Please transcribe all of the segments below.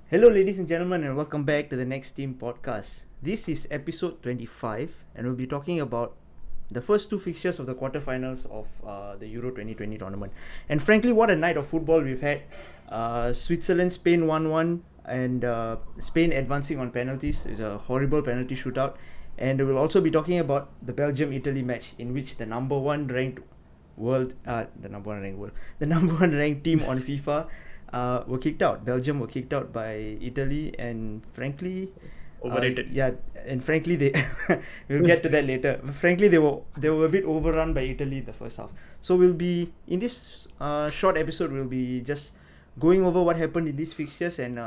Hello, ladies and gentlemen, and welcome back to the Next Team podcast. This is episode 25, and we'll be talking about the first two fixtures of the quarterfinals of the Euro 2020 tournament. And frankly, what a night of football we've had. Switzerland, Spain 1-1, and Spain advancing on penalties. It's a horrible penalty shootout. And we'll also be talking about the Belgium-Italy match, in which the number one ranked team on FIFA were kicked out. Belgium were kicked out by Italy, and frankly, Overrated. frankly they we'll get to that later. Frankly, they were a bit overrun by Italy in the first half. So we'll be in this short episode. We'll be just going over what happened in these fixtures and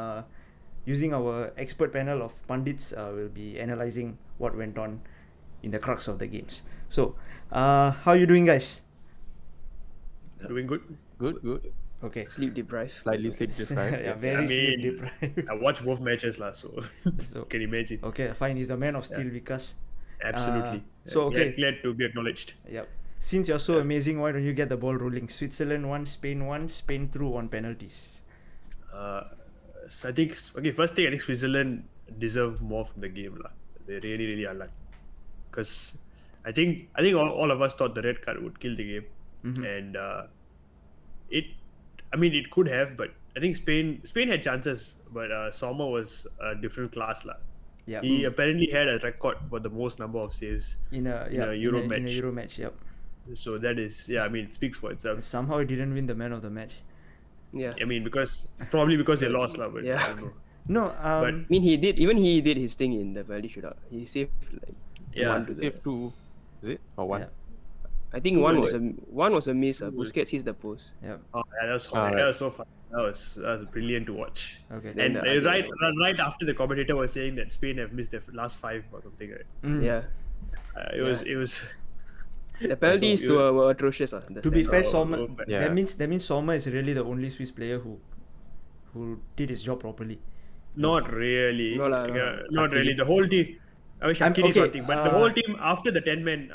using our expert panel of pundits. We'll be analyzing what went on in the crux of the games. So, how you doing, guys? Doing good. Good. Okay. Sleep deprived. Slightly sleep deprived. Yeah, yes. very I sleep mean, deprived. I watched both matches so So- can imagine. Okay, fine. He's the man of steel because. Absolutely. So, okay. Glad to be acknowledged. Yep. Since you're so amazing, why don't you get the ball rolling? Switzerland won, Spain through on penalties. So I think first thing, I think Switzerland deserve more from the game They really unlucky, because I think all of us thought the red card would kill the game, and it could have, but I think Spain had chances, but Sommer was a different class Yeah. He apparently had a record for the most number of saves In a Euro in a match. Euro match, yep. So that is, it speaks for itself. Somehow he didn't win the man of the match. Yeah. I mean, because they lost but Yeah. I don't know. No, I mean, he did his thing in the penalty shootout. He saved Yeah. one to the. Save two, is it? Or one? Yeah. I think Two one goal. was a miss. Busquets hits the post. Yep. Oh, yeah, that was right. that was so fun. That was brilliant to watch. Okay. Then, And right after the commentator was saying that Spain have missed their last 5 or something, right? Yeah. It was The penalties So, were atrocious. To be fair, Sommer. Yeah. That means Sommer is really the only Swiss player who did his job properly. not really. No lah, Not really. The whole team. I mean, Shakiri is okay, one thing, but the whole team after the 10 men,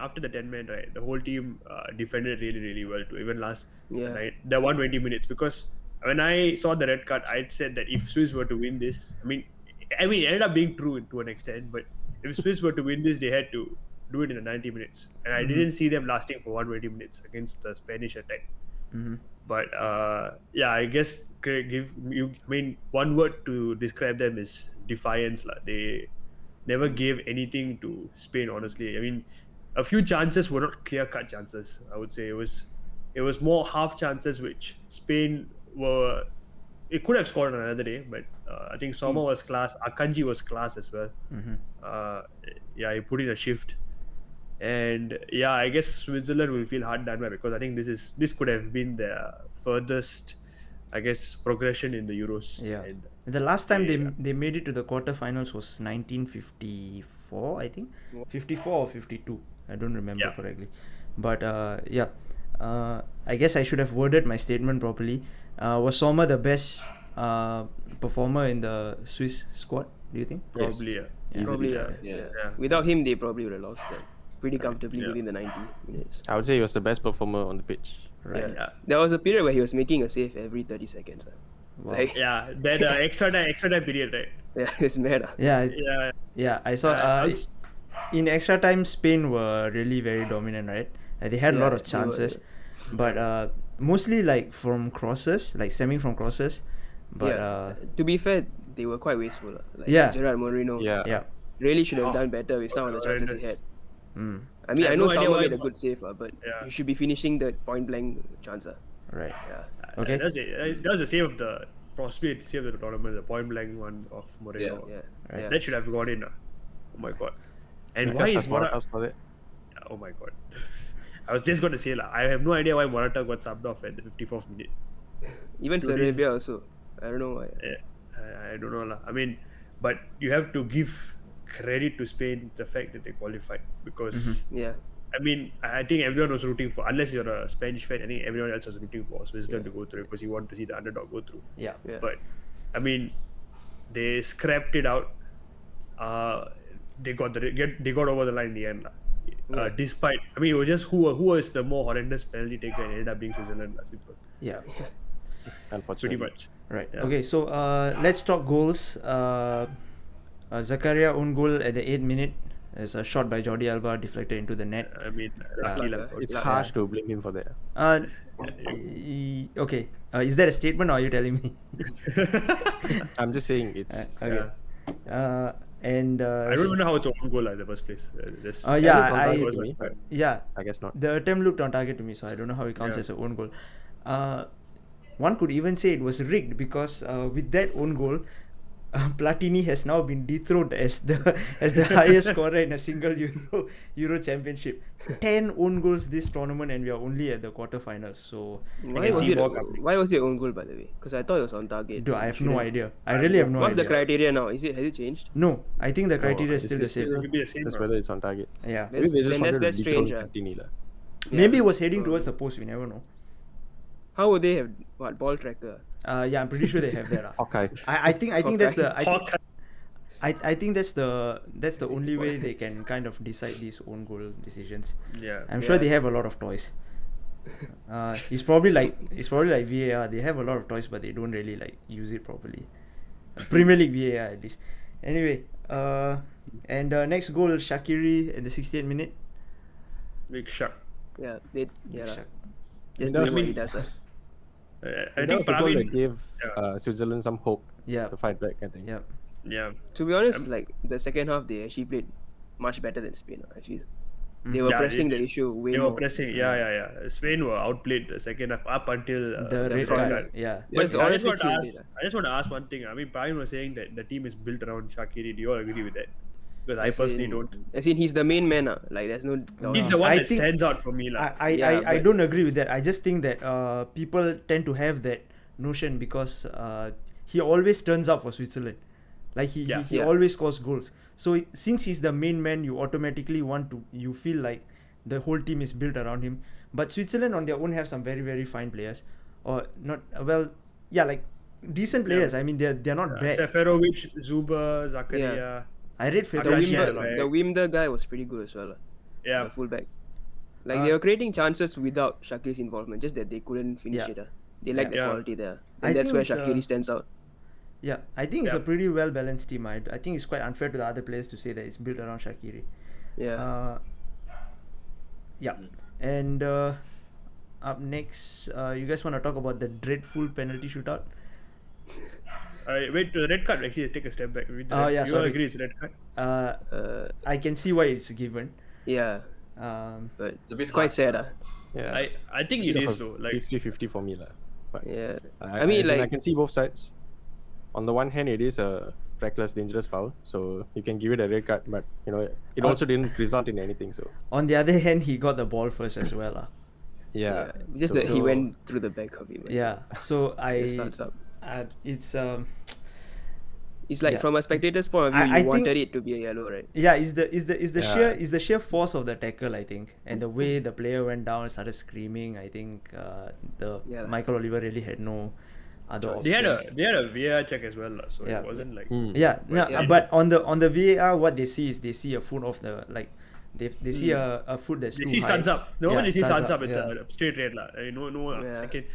right? The whole team defended really well too. Even last Yeah. night, the 120 minutes. Because when I saw the red card, I said that if Swiss were to win this, I mean, it ended up being true to an extent. But if Swiss were to win this, they had to do it in the 90 minutes, and I didn't see them lasting for 120 minutes against the Spanish attack. But I guess one word to describe them is defiance. They never gave anything to Spain, honestly. I mean, a few chances were not clear-cut chances. I would say it was more half chances, which Spain it could have scored on another day, but I think Sommer was class. Akanji was class as well. He put in a shift. And I guess Switzerland will feel hard done by, because I think this could have been their furthest, I guess, progression in the Euros. Yeah. And The last time they made it to the quarterfinals was 1954, I think. 54 or 52. I don't remember Yeah. correctly. But I guess I should have worded my statement properly. Was Sommer the best performer in the Swiss squad, do you think? probably, Probably. Yeah. Without him, they probably would have lost pretty comfortably Yeah. within the 90 minutes. I would say he was the best performer on the pitch. Right. Yeah. There was a period where he was making a save every 30 seconds. Wow. Like, Yeah, that extra time period, right? yeah, it's mad. Yeah, I saw. In extra time, Spain were really very dominant, right? They had a lot Yeah, of they were. chances, but mostly like from crosses, like stemming from crosses. But To be fair, they were quite wasteful. Like Yeah. Gerard Moreno yeah. really should have Oh, done better with some of the chances he had. Mm, I mean, I I have know no idea Salma why- made a good save, but Yeah. you should be finishing the point blank chance. right. Yeah. Okay. That was the save of the possibly save of the tournament, the point blank one of Moreno. Yeah. Right. Yeah. That should have gone in. Oh my god! And Because why that's is what Morata? else for it. Oh my god! I was just going to say I have no idea why Morata got subbed off at the 54th minute. Even Dude, Sarabia also. I don't know why. I don't know I mean, but you have to give credit to Spain the fact that they qualified, because Yeah. I mean, I think everyone was rooting for, unless you're a Spanish fan, I think everyone else was rooting for Switzerland to go through, because you want to see the underdog go through. Yeah. Yeah. But I mean, they scrapped it out. They got over the line in the end. Despite, I mean, it was just who was the more horrendous penalty taker, and ended up being Switzerland. Simple. Yeah. unfortunately. pretty much. Right. Yeah. Okay. So let's talk goals. Zakaria own goal at the 8th minute. There's a shot by Jordi Alba deflected into the net. I mean, lucky Yeah. lah. It's Yeah. harsh to blame him for that. Okay. Is that a statement or are you telling me? I'm just saying it's. Okay. And I don't even know how it's own goal in the first place. yeah, on I target to me, but yeah. I guess not. The attempt looked on target to me, so I don't know how it counts Yeah. as an own goal. One could even say it was rigged because with that own goal, Platini has now been dethroned as the highest scorer in a single Euro championship. 10 own goals this tournament, and we are only at the quarterfinals. So Why was it own goal, by the way? Because I thought it was on target. I have no Shouldn't- idea. I really have no What's idea. the criteria now? Has it changed? No, I think the criteria is it's still the same. still- Could be the same. That's lah. whether it's on target. Yeah. Maybe they just then wanted that's to dethrone strange, Platini lah. Maybe it was heading towards the post. We never know. How would they have ball tracker? Yeah, I'm pretty sure they have that. Hawkeye. I think that's the Hawkeye. I think that's the only way they can kind of decide these own goal decisions. Yeah. I'm sure they have a lot of toys. It's probably like VAR. They have a lot of toys, but they don't really like use it properly. Premier League VAR at least. Anyway, and next goal Shaqiri in the 68th minute. Big shock. Yeah, Big lah. shot. Just That do was- what he does. I That think was the goal that Praveen. gave Yeah. Switzerland some hope Yeah. to fight back, I think. Yeah. Yeah. To be honest, like the second half, they actually played much better than Spain. I feel they were Yeah, pressing they- the issue way They were more. pressing. Yeah. Spain were outplayed the second half up until The red front card. line. Yeah. But That's I just, honestly want to killed ask, it, I just want to ask one thing. I mean, Brian was saying that the team is built around Shaqiri. Do you all agree with that? Because I personally don't. As in, he's the main man. Like, there's no doubt. He's the one I that think- stands out for me. I Yeah, I but- don't agree with that. I just think that people tend to have that notion because he always turns up for Switzerland. Like he Yeah. always scores goals. So since he's the main man, you automatically you feel like the whole team is built around him. But Switzerland on their own have some very, very fine players, or not like decent players. I mean they're not bad. Seferovic, Zuba, Zakaria. I rate The Fabregas Zakaria, a lot. right. Wimder guy was pretty good as well. Yeah. The fullback. Like they were creating chances without Shaqiri's involvement, just that they couldn't finish Yeah. it. They lacked the Yeah. quality there, I and that's think where it's, Shaqiri stands out. Yeah, I think it's Yeah. a pretty well balanced team. I think it's quite unfair to the other players to say that it's built around Shaqiri. Yeah. Yeah. And up next, you guys want to talk about the dreadful penalty shootout? Wait, the red card actually take a step back. Yeah, You all sorry. agree it's red card? I can see why it's given. Yeah, Um, but It's a bit it's quite hard. sad. Yeah. I think it is though. Like 50-50 for me lah. But Yeah. I mean, as in I like, can see both sides. On the one hand, it is a reckless, dangerous foul, so you can give it a red card. But it also didn't result in anything. So on the other hand, he got the ball first as well. yeah, just so, that he went through the back of him. Yeah. So The starts up. it's It's like Yeah. from a spectator's point of view, I you think- wanted it to be a yellow, right? yeah, is the Yeah. sheer force of the tackle, I think, and the way the player went down, started screaming. I think Yeah. Michael Oliver really had no other they had option. a VAR check as well, lah, so Yeah. it wasn't like Yeah, no, Yeah. but on the VAR, what they see is they see a foot of the they see a foot that's they too see high. stands up. The moment they see stands up, it's yeah. a straight red, lah. No Yeah. second.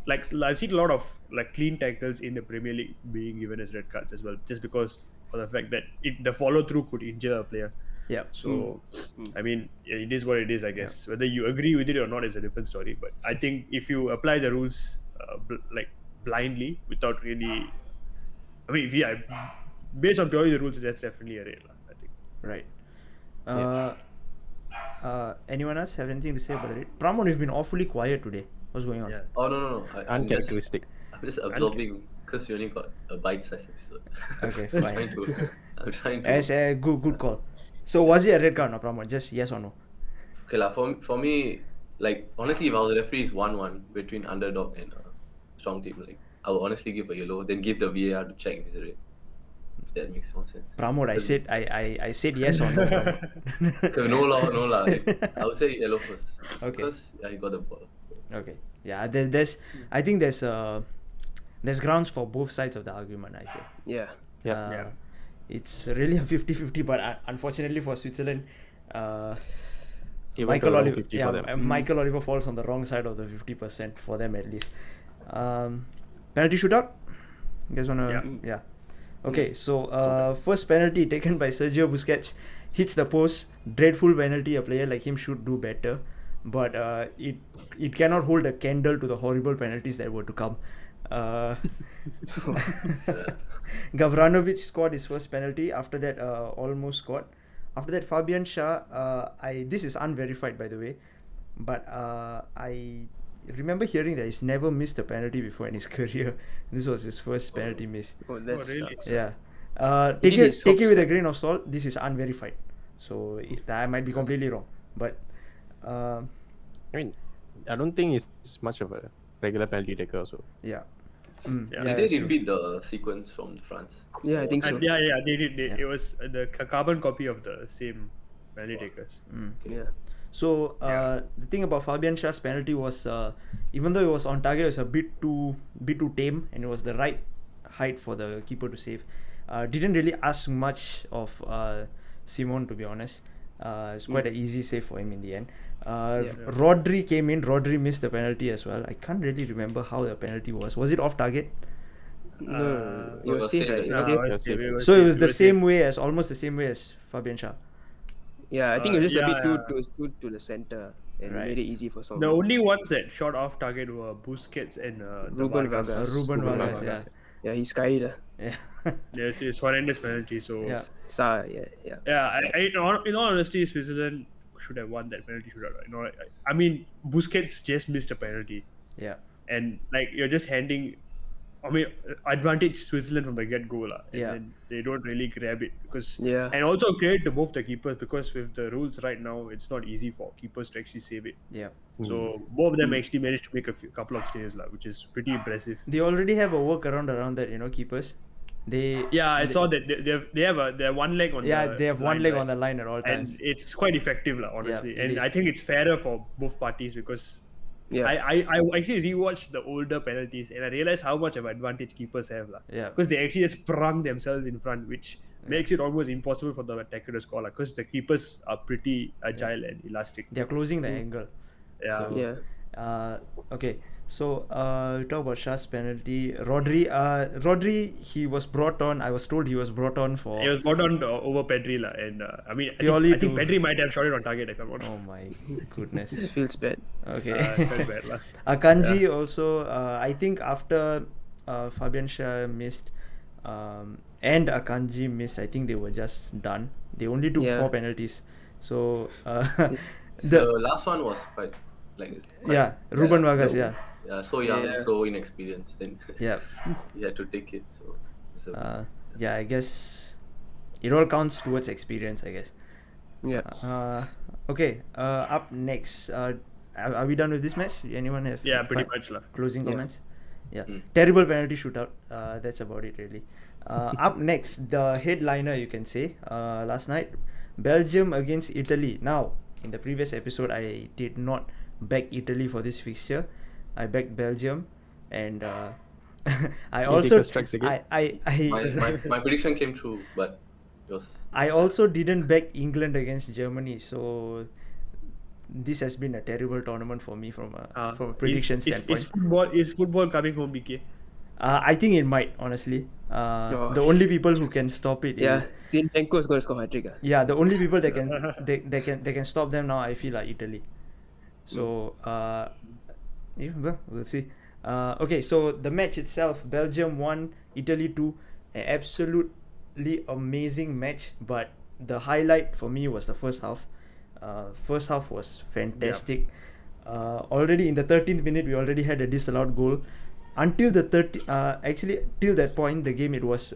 Like I've seen a lot of like clean tackles in the Premier League being given as red cards as well, just because of the fact that the follow through could injure a player. Yeah. So, I mean, it is what it is, I guess. Whether you agree with it or not is a different story. But I think if you apply the rules blindly without really, I mean, based on purely the rules, that's definitely a red, I think. Right. Anyone else have anything to say about it? Pramod, you've been awfully quiet today. What's going on? Yeah. Oh no. uncharacteristic. I'm just absorbing because we only got a bite-sized episode. Okay, I'm fine. trying to. As a good call. So was it a red card, no, Pramod? Just yes or no? Okay, for me, like honestly, if I was a referee, it's 1-1 between underdog and strong team. Like I would honestly give a yellow, then give the VAR to check if it's a red. If that makes more sense. Pramod, I said yes or no. Pramod. Okay, no lah. I would say yellow first. Okay. Because he got the ball. Okay. Yeah, I think there's grounds for both sides of the argument, I feel. Yeah. Yeah. It's really a 50-50, but unfortunately for Switzerland, It went to Michael around Oliver, 50 for them. Michael Oliver falls on the wrong side of the 50% for them at least. penalty shootout. You guys wanna? Yeah. Yeah. Okay, so first penalty taken by Sergio Busquets, hits the post. Dreadful penalty. A player like him should do better, but it cannot hold a candle to the horrible penalties that were to come. Gavranovic scored his first penalty. After that, almost scored. After that, Fabian Shah. This is unverified, by the way, but I remember hearing that he's never missed a penalty before in his career. This was his first penalty miss. Oh, that's really? Yeah. He Take did it his take it with a hopscotch. grain of salt. This is unverified, so I might be completely wrong. But I mean, I don't think it's much of a regular penalty taker also. yeah. Yeah. Did yeah, they that's true. repeat the sequence from France? Yeah, I think so. Yeah, they did. Yeah. It was the carbon copy of the same penalty takers. Yeah. So the thing about Fabian Schär's penalty was, even though it was on target, it was a bit too tame, and it was the right height for the keeper to save. Didn't really ask much of Simon, to be honest. It's quite an easy save for him in the end. Rodri came in. Rodri missed the penalty as well. I can't really remember how the penalty was. Was it off target? No, you it were was safe, safe, right? right? You No, were safe. it was safe, it was So it safe, was the safe. same way as almost the same way as Fabian Schär. Yeah, I think it was just a bit yeah. too to the center and Right. made it easy for some. The only ones that shot off target were Busquets and Ruben Vargas. Vargas. Ruben Ruben Vargas, Vargas. Yeah, he skied. yeah. Yes, it's horrendous penalty. So Yeah. in all honesty, Switzerland should have won that penalty shootout. You know, I mean, Busquets just missed a penalty, Yeah. and like you're just handing, I mean, advantage Switzerland from the get go, and Yeah. then they don't really grab it because Yeah. and also credit to both the keepers because with the rules right now, it's not easy for keepers to actually save it. Yeah. So both of them actually managed to make a couple of saves, which is pretty impressive. They already have a workaround around that, keepers. They Yeah, I saw that they have one leg on yeah, the they have one line, leg right? on the line at all times. And it's quite effective, honestly. it And is. I think it's fairer for both parties because Yeah. I actually rewatched the older penalties and I realized how much of advantage keepers have, Yeah. because they actually just sprung themselves in front, which makes it almost impossible for the attacker to score, because the keepers are pretty agile and elastic. They're closing the angle. Yeah. So, Yeah. Okay. So we talk about Schär's penalty. Rodri, he was brought on. I was told he was brought on for. It was brought on over Pedri, and I mean, Purely I think to- Pedri might have shot it on target if I'm not Oh wrong. my goodness. It feels bad. Okay. Very bad, lah. Akanji also. I think after Fabian Schär missed, and Akanji missed, I think they were just done. They only took Yeah. 4 penalties. So The last one was quite Ruben Vargas. Yeah. Yeah, so young, Yeah. so inexperienced. Then Yeah. he had to take it. So it's a, Yeah, I guess it all counts towards experience, I guess. Yeah. Okay, up next. Are we done with this match? Anyone have Yeah, pretty much, lah. closing Yeah. comments? Yeah. Mm. Terrible penalty shootout. That's about it, really. Up next, the headliner, you can say, last night, Belgium against Italy. Now, in the previous episode, I did not back Italy for this fixture. I backed Belgium, and I also strikes again. my prediction came true, but it was I also didn't back England against Germany, so this has been a terrible tournament for me from a prediction standpoint. Is football coming home, BK? I think it might, honestly. The only people who can stop it. Yeah. Zinchenko is going to score hat-trick. Yeah, the only people that can they can stop them now, I feel, are Italy. So well, we'll see. Okay, so the match itself, Belgium 1, Italy 2, an absolutely amazing match. But the highlight for me was the first half. First half was fantastic. Already in the 13th minute, we already had a disallowed goal. Until the actually till that point, the game, it was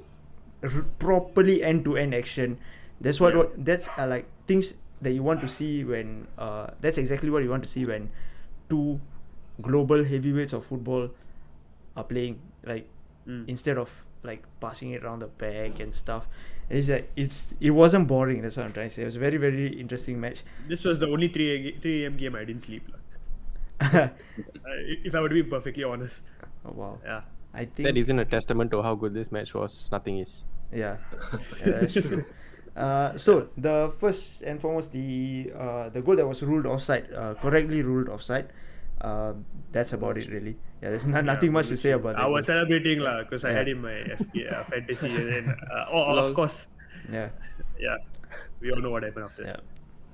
properly end-to-end action. That's that's like things that you want to see when that's exactly what you want to see when two global heavyweights of football are playing, instead of passing it around the back and stuff. It's it wasn't boring. That's what I'm trying to say. It was a very, very interesting match. This was the only 3 a.m. game I didn't sleep. If I were to be perfectly honest. Oh, wow. Yeah. I think That isn't a testament to how good this match was. Nothing is. Yeah, that's true. So the first and foremost, the goal that was ruled offside, correctly ruled offside. That's about it really. Yeah, there's nothing much to say about that. I was goal. celebrating because I Yeah. had in my fantasy, and then of Lol. course, Yeah, yeah, we all know what happened after. yeah.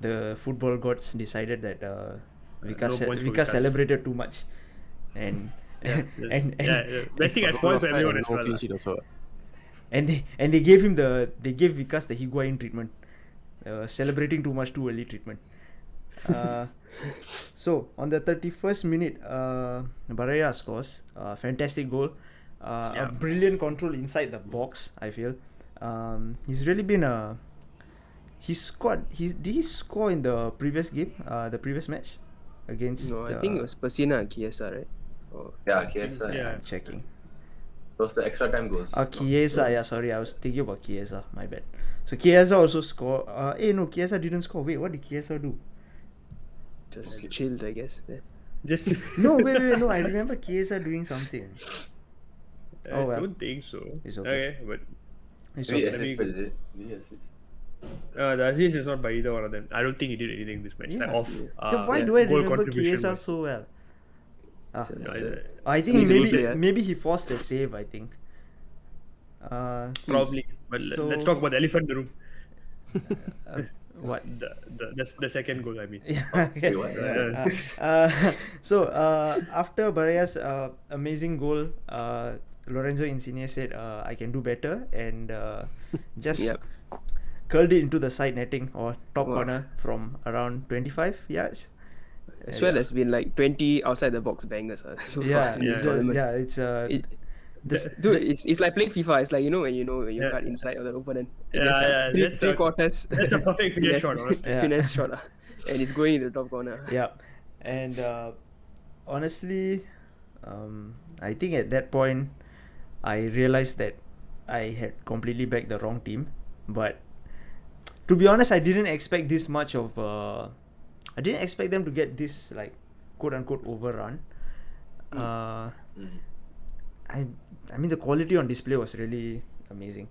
The football gods decided that Vikas, no points for Vikas Vikas. celebrated too much, and Yeah, and best thing I spoiled for Offside everyone and as no well. clean sheet also. they gave him they gave Vikas the Higuain treatment, celebrating too much too early treatment. So on the 31st minute, Baraya scores fantastic goal, a brilliant control inside the box. I feel he's really been he scored. Did he score in the previous game, the previous match against? No, I think it was Persina and Chiesa, right? Oh, Yeah, Chiesa. Yeah. I'm checking. Those the extra time goals. Chiesa, yeah, sorry, I was thinking about Chiesa, my bad. So Chiesa also scored. No, Chiesa didn't score. Wait, what did Chiesa do? just Okay. chilled, I guess. There. Just No, wait, no, I remember Chiesa doing something. I Oh, well. don't think so. It's okay. But It's Maybe okay. assisted, is it? Maybe assist. the assist is not by either one of them. I don't think he did anything this match. Yeah. Like off. Then why do I goal remember contribution Chiesa was- so well? So, No, so- I think He's a good maybe player. maybe he forced a save. I think. Probably, but let's talk about the elephant in the room. What? The second goal. I mean. Yeah. Okay. Wait, what? So after Baraya's amazing goal, Lorenzo Insigne said, "I can do better," and just Yep. curled it into the side netting or top Wow. corner from around 25 yards. I swear there's been like 20 outside the box bangers so Yeah, far in this yeah. tournament. it's Dude, it's like playing FIFA. It's like when you Yeah. cut inside of the opponent. Yeah, There's yeah, three, that's three a- quarters. That's a perfect finesse shot, honestly. Yeah. Finesse shot, and it's going in the top corner. Yeah, and honestly, I think at that point, I realized that I had completely backed the wrong team. But to be honest, I didn't expect this much of. I didn't expect them to get this like quote unquote overrun. I mean the quality on display was really amazing.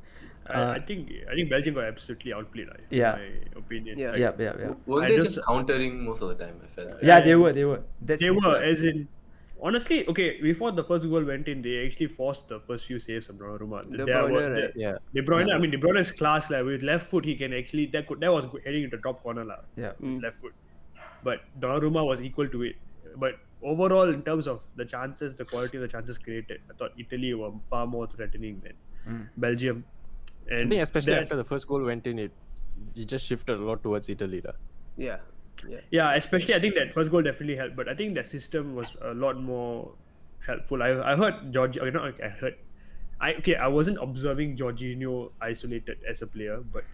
I think Belgium got absolutely outplayed. Yeah. In my opinion. Yeah. Like, Yeah. Weren't I they just- just countering most of the time? I felt. Yeah, Yeah, they were. That's They were, as in, honestly, okay, before the first goal went in, they actually forced the first few saves from Donnarumma. De Bruyne, right? Yeah. De Bruyne, I mean, De Bruyne's class, like, with left foot, he can actually, that was heading into top corner, lah, Yeah. with his left foot. But Donnarumma was equal to it. But overall, in terms of the chances, the quality of the chances created, I thought Italy were far more threatening than Belgium. I And think especially that's- after the first goal went in, it just shifted a lot towards Italy. lah. Yeah. Yeah. Yeah, especially I think that first goal definitely helped, but I think the system was a lot more helpful. I heard I wasn't observing Jorginho isolated as a player, but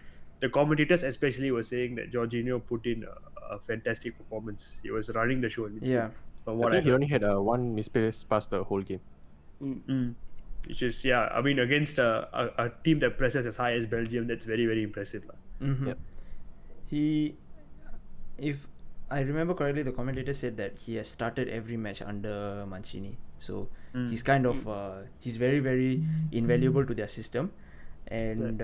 the commentators especially were saying that Jorginho put in a fantastic performance. He was running the show. Yeah. From I what I think he heard. only had one misplaced pass the whole game. Which is, yeah, I mean, against a team that presses as high as Belgium, that's very, very impressive. lah. Mm-hmm. Yep. If I remember correctly, the commentator said that he has started every match under Mancini. So he's kind of he's very, very invaluable to their system. And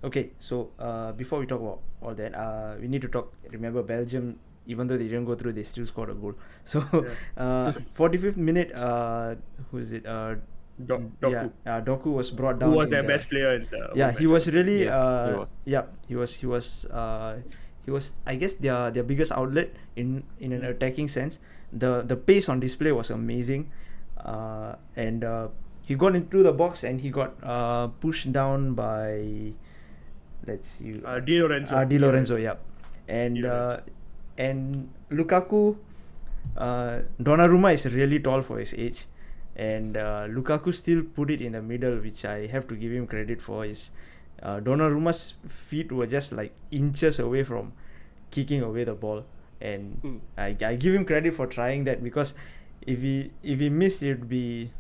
okay, so before we talk about all that, we need to talk. Remember, Belgium, even though they didn't go through, they still scored a goal. So 45th minute, who is it? Doku. Yeah, Doku was brought down. Who was in their the- best player in the Yeah, match. he was really. He was. I guess their biggest outlet in an attacking sense. The pace on display was amazing, and he got into the box and he got pushed down by. Let's see. Di Lorenzo. Di Lorenzo, yeah, and Di Lorenzo. And Lukaku. Donnarumma is really tall for his age. And Lukaku still put it in the middle, which I have to give him credit for. Is Donnarumma's feet were just like inches away from kicking away the ball, and I give him credit for trying that, because if he missed, it would be,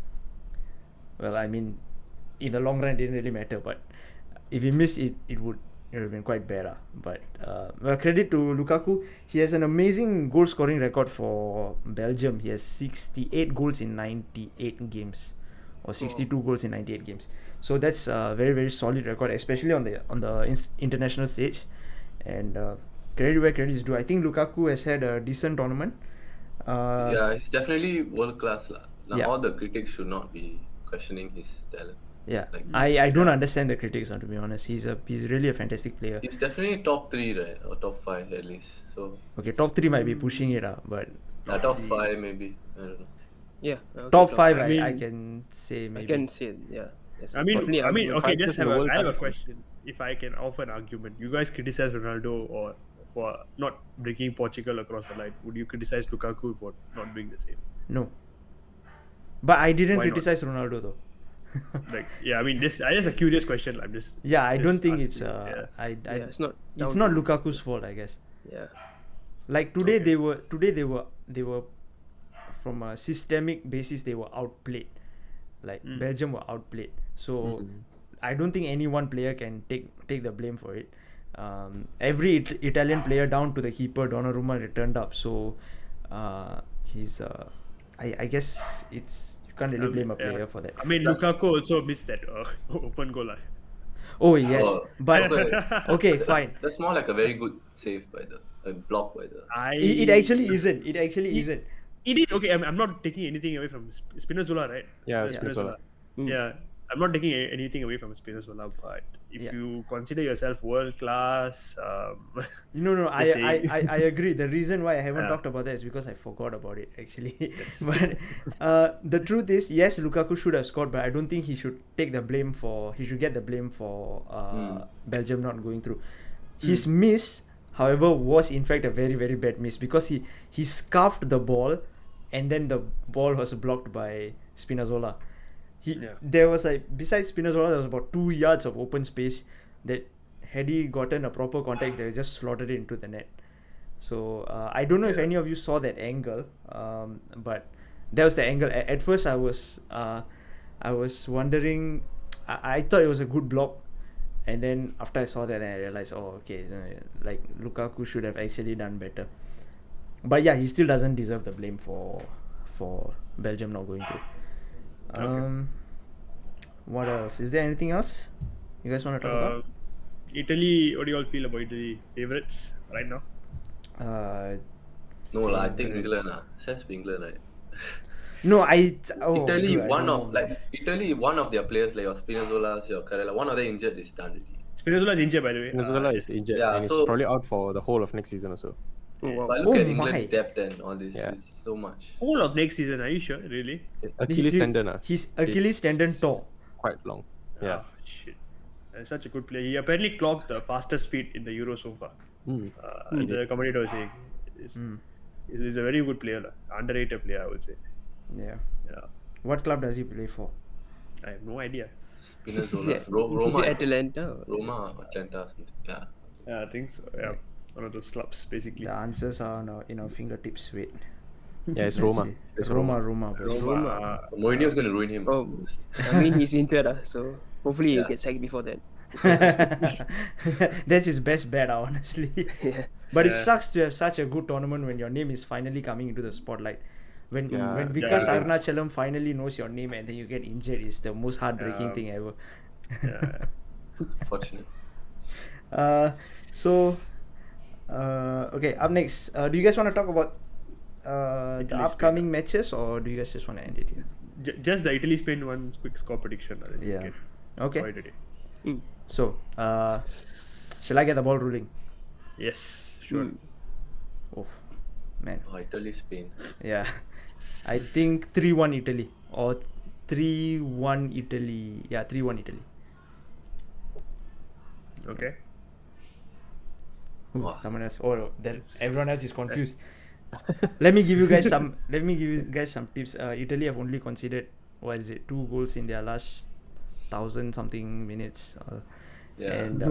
well, I mean, in the long run it didn't really matter, but if he missed it, it would have been quite bad. But well, credit to Lukaku. He has an amazing goal scoring record for Belgium. He has 68 goals in 98 games, or 62 goals in 98 games. So that's a very, very solid record, especially on the international stage. And credit where credit is due. I think Lukaku has had a decent tournament. Yeah, he's definitely world class lah. Now Yeah. all the critics should not be questioning his talent. Yeah, Like I don't understand the critics, to be honest. He's really a fantastic player. he's definitely top 3, right? Or top 5 at least. So Okay, top 3 might be pushing it, but top 5 maybe. I don't know. Yeah. okay, top 5 I I mean, can say I maybe. can say, yeah. Yes, I mean, definitely an argument. okay. Fighters Just in the World I have a Cup. question. If I can offer an argument, you guys criticize Ronaldo or for not bringing Portugal across the line. Would you criticize Lukaku for not doing the same? No. But I didn't Why not? criticize Ronaldo though. Like, yeah, I mean, just a curious question. I'm just. Yeah, I just don't think asking, it's yeah. I Yeah, it's not. it's down not to- Lukaku's fault, I guess. Yeah. Like today Okay. they were from a systemic basis they were outplayed. Like Belgium were outplayed. So I don't think any one player can take the blame for it. Every Italian player down to the keeper Donnarumma returned up. So he's I guess it's you can't really blame a Yeah. player for that. I mean, Lukaku also missed that open goal. Oh yes, Oh, but but okay, fine. that's more like a very good save by the block by the. It actually isn't. It actually isn't. It is okay. I'm not taking anything away from Spinazzola, right? Yeah, Spinazzola. Yeah, I'm not taking anything away from Spinazzola, but if Yeah. you consider yourself world class, No, I, the same. I agree. The reason why I haven't Yeah. talked about that is because I forgot about it actually. But the truth is, yes, Lukaku should have scored, but I don't think he should take the blame for. He should get the blame for Belgium not going through. His miss, however, was in fact a very very bad miss because he scarfed the ball, and then the ball was blocked by Spinazzola. There was besides Spinazzola, there was about 2 yards of open space that had he gotten a proper contact, they just slotted it into the net. So I don't know if any of you saw that angle, but that was the angle. At first, I was wondering. I thought it was a good block, and then after I saw that, I realized, oh, okay, like Lukaku should have actually done better. But yeah, he still doesn't deserve the blame for Belgium not going through. What else? Is there anything else you guys want to talk about? Italy. What do you all feel about Italy? Favorites right now? No lah, I think England lah. Says England, right? No, Italy, dude, I one don't of know. Italy, one of their players like your Spinazzola, your Carella, one of them injured is done already. Spinazzola is injured, by the way. Spinazzola is injured yeah, and he's so- probably out for the whole of next season also. Oh, wow. But look Oh at England's my. depth and all this. Yeah. It's so much. Whole of next season. Are you sure? Really? Achilles tendon. His Achilles tendon tore. Quite long. Yeah. Oh, shit. Such a good player. He apparently clocked the fastest speed in the Euro so far. The commentator was saying he's a very good player, underrated player, I would say. Yeah. Yeah, What club does he play for? I have no idea. Spinazzola, Is it Roma, Atalanta? Roma, Atlanta, something. Yeah. Yeah, I think so. Yeah, one of those clubs basically. The answers are in our fingertips. Wait. Yeah, it's Let's Roma. see. It's Roma. boys. Roma. Mourinho's going to ruin him. Oh, I mean, he's injured, so hopefully Yeah. he'll get sacked before that. That's his best bet, honestly. Yeah. But it Yeah. sucks to have such a good tournament when your name is finally coming into the spotlight. When Yeah. Vikas Yeah. Arunachalam finally knows your name and then you get injured, is the most heartbreaking Yeah. thing ever. Yeah. Fortunate. Okay, up next. Do you guys want to talk about the Italy, upcoming matches, or do you guys just want to end it here? Just the Italy Spain one quick score prediction. I think we Yeah. can Okay. call it a day. So, shall I get the ball rolling? Yes, sure. Oh, man. Oh, Italy, Spain. Yeah. I think 3-1 Italy or 3-1 Italy. Yeah, 3-1 Italy. Okay. Ooh, Wow. someone else. Oh, then everyone else is confused. Let me give you guys some. Let me give you guys some tips. Italy have only conceded 2 goals in their last 1,000-something minutes. Yeah. And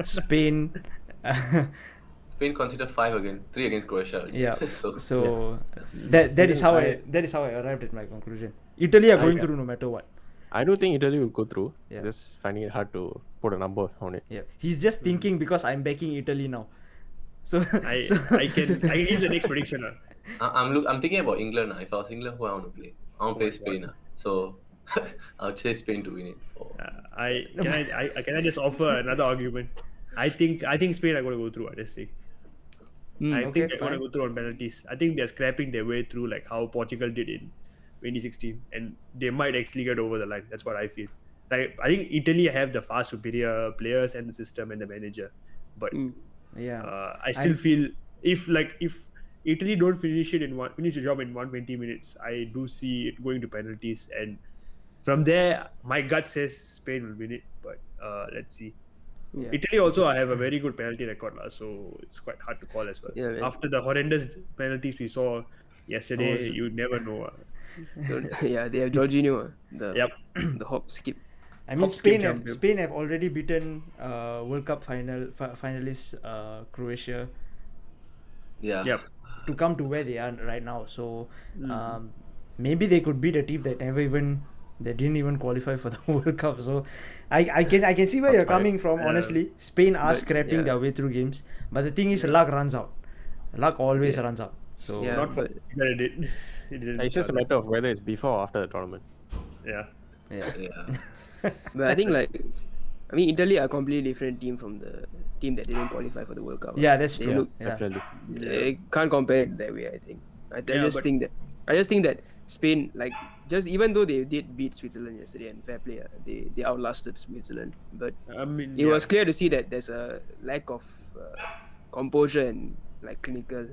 Spain. Spain considered 3 against Croatia. already. Yeah. so So that is how I arrived at my conclusion. Italy are going through no matter what. I don't think Italy will go through. Yeah. Just finding it hard to put a number on it. Yeah. He's just thinking because I'm backing Italy now. So I can give the next prediction. I'm thinking about England. If I was England, who I want to play? I want to play Spain. So I'll chase Spain to win it. Can I just offer another argument? I think Spain are going to go through. I just say. I Okay, think they want to fine. go through on penalties. I think they're scrapping their way through like how Portugal did in 2016, and they might actually get over the line. That's what I feel. Like I think Italy have the far superior players and the system and the manager, but Mm. Yeah. I still feel if Italy don't finish the job in 120 minutes, I do see it going to penalties, and from there my gut says Spain will win it. But let's see. Yeah. Italy also have a very good penalty record, so it's quite hard to call as well. Yeah, man. After the horrendous penalties we saw yesterday, Was- you never know. Yeah, they have Jorginho, the Yep. the hop skip. I mean, Hop, skip, Spain have jump, jump. Spain have already beaten World Cup finalists Croatia Yeah. Yep. to come to where they are right now. So Mm. maybe they could beat a team that didn't even qualify for the World Cup. So I can see where you're That's right. coming from. Yeah. Honestly, Spain are But, scrapping yeah. their way through games, but the thing is, luck runs out. Luck always Yeah. runs out. So Yeah. Not for but- it did. It didn't. It's just a matter of whether it's before or after the tournament. Yeah. yeah. Yeah. But I think I mean, Italy are a completely different team from the team that didn't qualify for the World Cup. Yeah, that's They true. look- Yeah. Definitely. They can't compare it that way. I think. I Yeah, just but- think that Spain, like, just even though they did beat Switzerland yesterday, and fair play, they outlasted Switzerland, but I mean, it was clear to see that there's a lack of composure and like clinical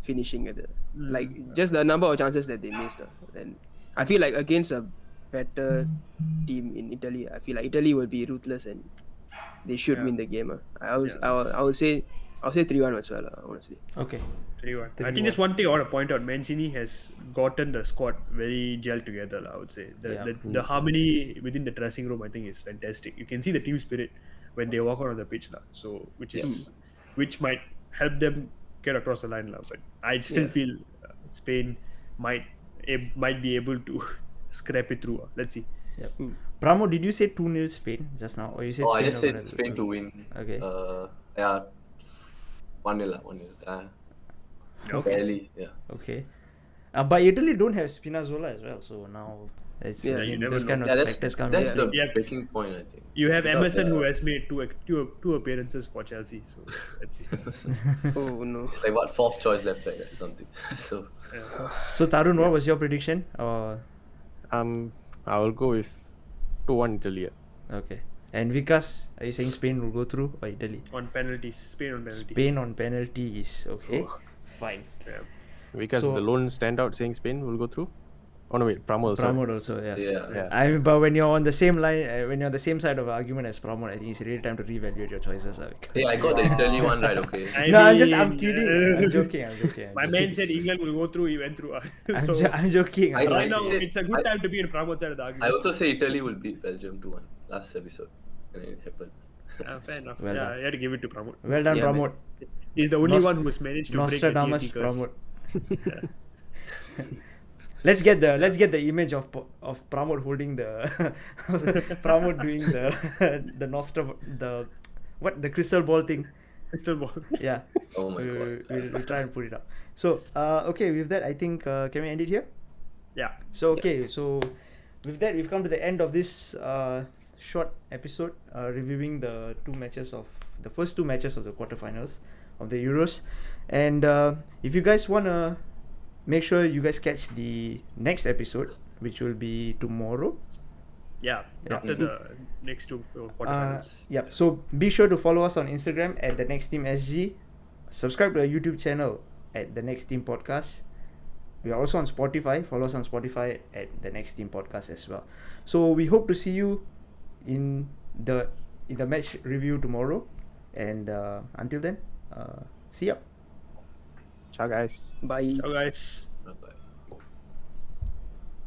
finishing at the like just the number of chances that they missed. And I feel like against a better team in Italy, I feel like Italy will be ruthless and they should Yeah. win the game. I would Yeah. I'll say 3-1 as well. Honestly. Okay. 3-1. I 3-1. think there's one thing I want to point out. Mancini has gotten the squad very gelled together. I would say Yeah. the harmony within the dressing room, I think, is fantastic. You can see the team spirit when they walk out on the pitch, so which might help them get across the line, But I still Yeah. feel Spain might be able to scrap it through. Let's see. Yep. Mm. Pramod, did you say 2-0 Spain just now, or you said? Oh, Spain I just are said gonna- Spain to win. Okay. Yeah. 1-0. 1-0. Okay. Barely. Yeah. Okay. But Italy don't have Spinazzola as well, so now it's Yeah, you again, never those know. kind of Yeah, that's factors come that's in. the Yeah. breaking point, I think. You have Without Emerson, the- who has made two appearances for Chelsea. So let's see. Oh no. It's like what, fourth choice left back or something. So Yeah. So Tarun, what was your prediction? I will go with 2-1 Italy. Okay. And Vikas, are you saying Spain will go through or Italy? On penalties, Spain on penalties. Spain on penalties. Okay. Oh. Fine. Yeah. Because So- the lone standout saying Spain will go through. Oh no, wait, Pramod also. Pramod also, yeah. yeah. Yeah. I mean, but when you're on the same line, when you're on the same side of the argument as Pramod, I think it's really time to reevaluate your choices. Hey, I got the Italy one right, okay. No, I'm mean, kidding. I'm joking. My man said England will go through. He went through. I'm joking. I- right now, said- it's a good I- time to be in Pramod's side of the I argument. also say Italy will beat Belgium 2-1 last episode. And it happened. Fair enough. Well yeah, done. you had to give it to Pramod. Well done, Yeah, Pramod. He's the only Nos- one who's managed to break the Nostradamus, DFT curse. Pramod. Let's get the image of Pramod holding the Pramod doing the crystal ball thing. Crystal ball. Yeah. Oh my god. We'll try and put it up. So okay, with that I think can we end it here? Yeah. So okay, so with that we've come to the end of this short episode reviewing the first two matches of the quarterfinals of the Euros, and if you guys wanna make sure you guys catch the next episode, which will be tomorrow. Yeah. Yeah. After the next two quarterfinals. Yeah. So be sure to follow us on Instagram at the Next Team SG. Subscribe to our YouTube channel at the Next Team Podcast. We are also on Spotify. Follow us on Spotify at the Next Team Podcast as well. So we hope to see you in the match review tomorrow. And until then, see ya. Ciao guys. Bye. Ciao, guys. Bye-bye.